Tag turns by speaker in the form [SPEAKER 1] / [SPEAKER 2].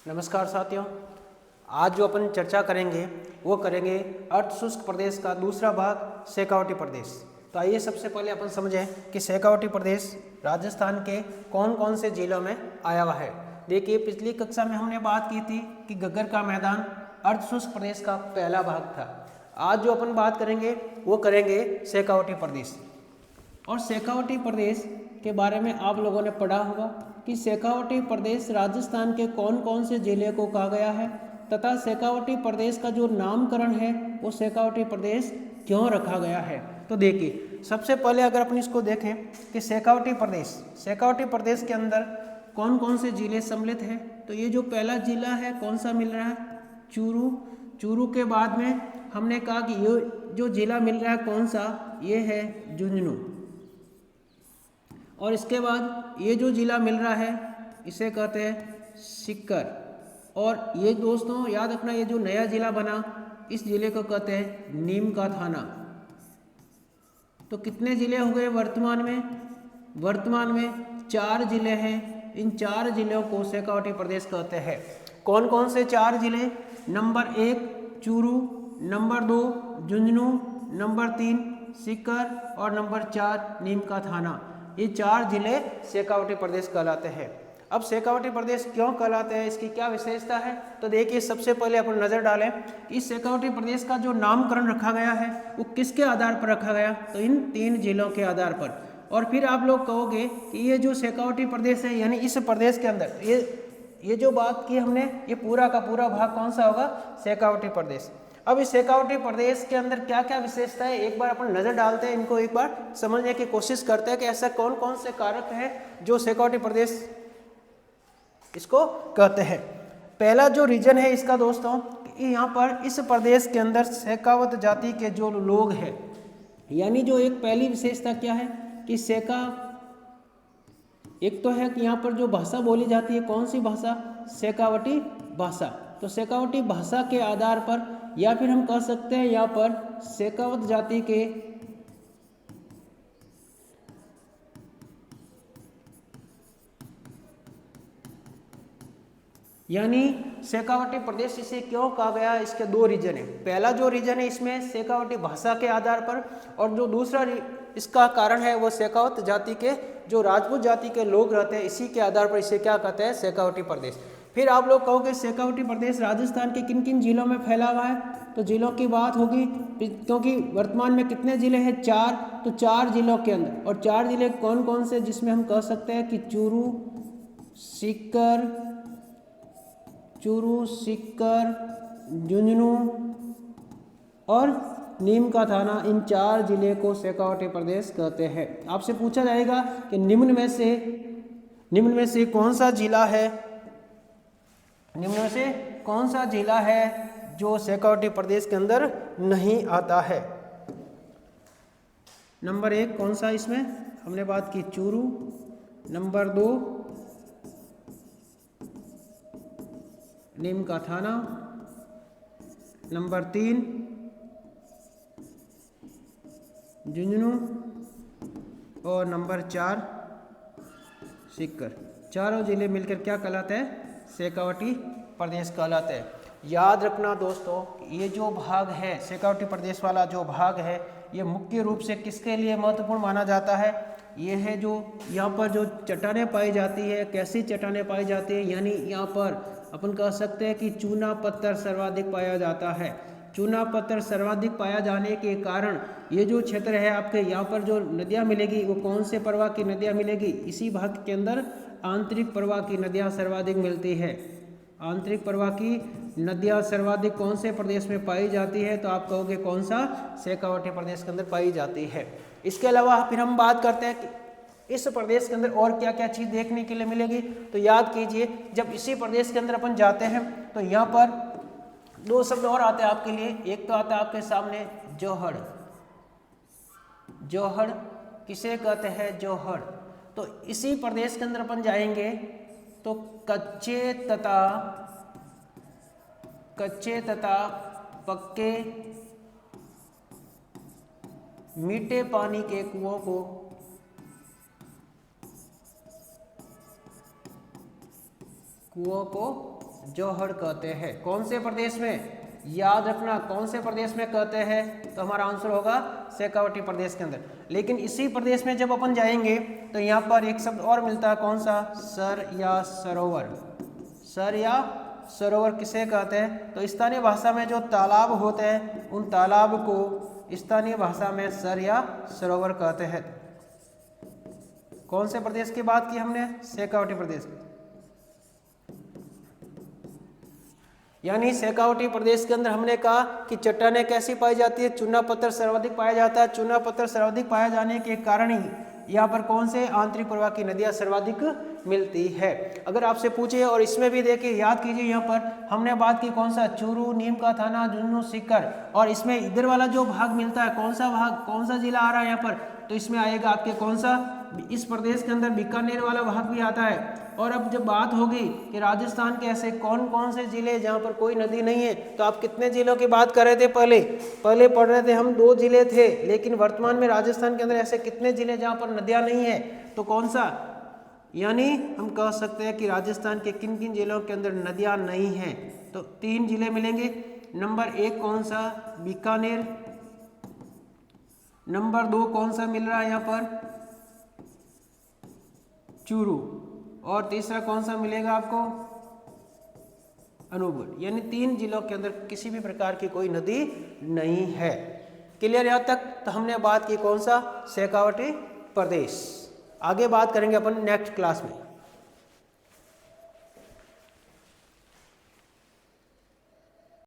[SPEAKER 1] नमस्कार साथियों, आज जो अपन चर्चा करेंगे वो करेंगे अर्धशुष्क प्रदेश का दूसरा भाग शेखावटी प्रदेश। तो आइए सबसे पहले अपन समझें कि शेखावटी प्रदेश राजस्थान के कौन कौन से जिलों में आया हुआ है। देखिए, पिछली कक्षा में हमने बात की थी कि घग्गर का मैदान अर्धशुष्क प्रदेश का पहला भाग था। आज जो अपन बात करेंगे वो करेंगे शेखावटी प्रदेश। और शेखावटी प्रदेश के बारे में आप लोगों ने पढ़ा होगा कि शेखावटी प्रदेश राजस्थान के कौन कौन से जिले को कहा गया है तथा शेखावटी प्रदेश का जो नामकरण है वो शेखावटी प्रदेश क्यों रखा गया है। तो देखिए, सबसे पहले अगर अपन इसको देखें कि शेखावटी प्रदेश के अंदर कौन कौन से जिले सम्मिलित हैं, तो ये जो पहला जिला है कौन सा मिल रहा है, चूरू के बाद में हमने कहा कि ये जो जिला मिल रहा है कौन सा, ये है झुंझुनू। और इसके बाद ये जो जिला मिल रहा है इसे कहते हैं सीकर। और ये दोस्तों याद रखना, ये जो नया जिला बना इस जिले को कहते हैं नीम का थाना। तो कितने जिले हो गए वर्तमान में 4 जिले हैं। इन 4 जिलों को शेखावटी प्रदेश कहते हैं। कौन कौन से 4 जिले? Number 1 Churu, number 2 Jhunjhunu, number 3 Sikar और नंबर 4 नीम का थाना। ये 4 जिले शेखावटी प्रदेश कहलाते हैं। अब शेखावटी प्रदेश क्यों कहलाते हैं, इसकी क्या विशेषता है? तो देखिए, सबसे पहले अपन नजर डालें, इस शेखावटी प्रदेश का जो नामकरण रखा गया है वो किसके आधार पर रखा गया, तो इन 3 जिलों के आधार पर। और फिर आप लोग कहोगे कि ये जो शेखावटी प्रदेश है यानी इस प्रदेश के अंदर ये जो बात की हमने, ये पूरा का पूरा भाग कौन सा होगा, शेखावटी प्रदेश। अब इस शेखावटी प्रदेश के अंदर क्या क्या विशेषता है, एक बार अपन नजर डालते हैं, इनको एक बार समझने की कोशिश करते हैं कि ऐसा कौन कौन से कारक हैं जो शेखावटी प्रदेश इसको कहते हैं। पहला जो रीजन है इसका दोस्तों, यहाँ पर इस प्रदेश के अंदर शेखावत जाति के जो लोग हैं, यानी जो एक पहली विशेषता क्या है कि एक तो है कि यहाँ पर जो भाषा बोली जाती है, कौन सी भाषा, शेखावटी भाषा। तो शेखावटी भाषा के आधार पर, या फिर हम कह सकते हैं यहाँ पर शेखावत जाति के यानी शेखावटी प्रदेश इसे क्यों कहा गया, इसके 2 रीजन है। पहला जो रीजन है इसमें शेखावटी भाषा के आधार पर, और जो दूसरा इसका कारण है वो शेखावत जाति के जो राजपूत जाति के लोग रहते हैं, इसी के आधार पर इसे क्या कहते हैं, शेखावटी प्रदेश। फिर आप लोग कहोगे शेखावटी प्रदेश राजस्थान के किन किन जिलों में फैला हुआ है, तो जिलों की बात होगी, क्योंकि वर्तमान में कितने जिले हैं, 4। तो 4 जिलों के अंदर, और 4 जिले कौन कौन से, जिसमें हम कह सकते हैं कि चूरू, सीकर, झुंझुनू और नीम का थाना, इन 4 जिले को शेखावटी प्रदेश कहते हैं। आपसे पूछा जाएगा कि निम्न में से कौन सा जिला है जो शेखावटी प्रदेश के अंदर नहीं आता है। नंबर 1 कौन सा, इसमें हमने बात की चूरू, नंबर 2 नीम का थाना, नंबर 3 झुंझुनू और नंबर 4 सीकर। चारों जिले मिलकर क्या कहलाते हैं, शेखावटी प्रदेश कहलाते हैं। याद रखना दोस्तों, ये जो भाग है शेखावटी प्रदेश वाला जो भाग है, ये मुख्य रूप से किसके लिए महत्वपूर्ण माना जाता है, ये है जो यहाँ पर जो चट्टानें पाई जाती है, कैसी चट्टानें पाई जाती है, यानी यहाँ पर अपन कह सकते हैं कि चूना पत्थर सर्वाधिक पाया जाता है। चूना पत्थर सर्वाधिक पाया जाने के कारण ये जो क्षेत्र है आपके, यहाँ पर जो नदियाँ मिलेगी वो कौन से प्रवाह की नदियाँ मिलेगी, इसी भाग के अंदर आंतरिक प्रवाह की नदियाँ सर्वाधिक मिलती है। आंतरिक प्रवाह की नदियाँ सर्वाधिक कौन से प्रदेश में पाई जाती है, तो आप कहोगे कौन सा, शेखावटी प्रदेश के अंदर पाई जाती है। इसके अलावा फिर हम बात करते हैं कि इस प्रदेश के अंदर और क्या क्या चीज़ देखने के लिए मिलेगी। तो याद कीजिए, जब इसी प्रदेश के अंदर अपन जाते हैं तो यहाँ पर 2 शब्द और आते हैं आपके लिए। एक तो आता है आपके सामने जौहड़, किसे कहते हैं, जौहड़। तो इसी प्रदेश के अंदर अपन जाएंगे तो कच्चे तथा पक्के मीठे पानी के कुओं को जोहड़ कहते हैं। कौन से प्रदेश में, याद रखना कौन से प्रदेश में कहते हैं, तो हमारा आंसर होगा शेखावटी प्रदेश के अंदर। लेकिन इसी प्रदेश में जब अपन जाएंगे तो यहाँ पर एक शब्द और मिलता है, कौन सा, सर या सरोवर। सर या सरोवर किसे कहते हैं, तो स्थानीय भाषा में जो तालाब होते हैं उन तालाब को स्थानीय भाषा में सर या सरोवर कहते हैं। कौन से प्रदेश की बात की हमने, शेखावटी प्रदेश। यानी शेखावटी प्रदेश के अंदर हमने कहा कि चट्टानें कैसी पाई जाती है, चूना पत्थर सर्वाधिक पाया जाता है। चूना पत्थर सर्वाधिक पाए जाने के कारण ही यहाँ पर कौन से आंतरिक प्रवाह की नदियाँ सर्वाधिक मिलती है। अगर आपसे पूछे और इसमें भी देखिए, याद कीजिए, यहाँ पर हमने बात की कौन सा, चूरू, नीम का थाना, झुंझुनू, सीकर, और इसमें इधर वाला जो भाग मिलता है, कौन सा भाग, कौन सा जिला आ रहा है यहाँ पर, तो इसमें आएगा आपके कौन सा, इस प्रदेश के अंदर बीकानेर वाला भाग भी आता है। और अब जब बात होगी कि राजस्थान के ऐसे कौन कौन से जिले जहाँ पर कोई नदी नहीं है, तो आप कितने जिलों की बात कर रहे थे, पहले पढ़ रहे थे हम 2 जिले थे, लेकिन वर्तमान में राजस्थान के अंदर ऐसे कितने जिले जहाँ पर नदियाँ नहीं है, तो कौन सा, यानी हम कह सकते हैं कि राजस्थान के किन किन जिलों के अंदर नदियाँ नहीं हैं, तो 3 जिले मिलेंगे। नंबर 1 कौन सा, बीकानेर। नंबर 2 कौन सा मिल रहा है यहाँ पर, चूरू। और तीसरा कौन सा मिलेगा आपको, अनूपगढ़। यानी 3 जिलों के अंदर किसी भी प्रकार की कोई नदी नहीं है। क्लियर यहाँ तक। तो हमने बात की कौन सा, शेखावटी प्रदेश। आगे बात करेंगे अपन नेक्स्ट क्लास में।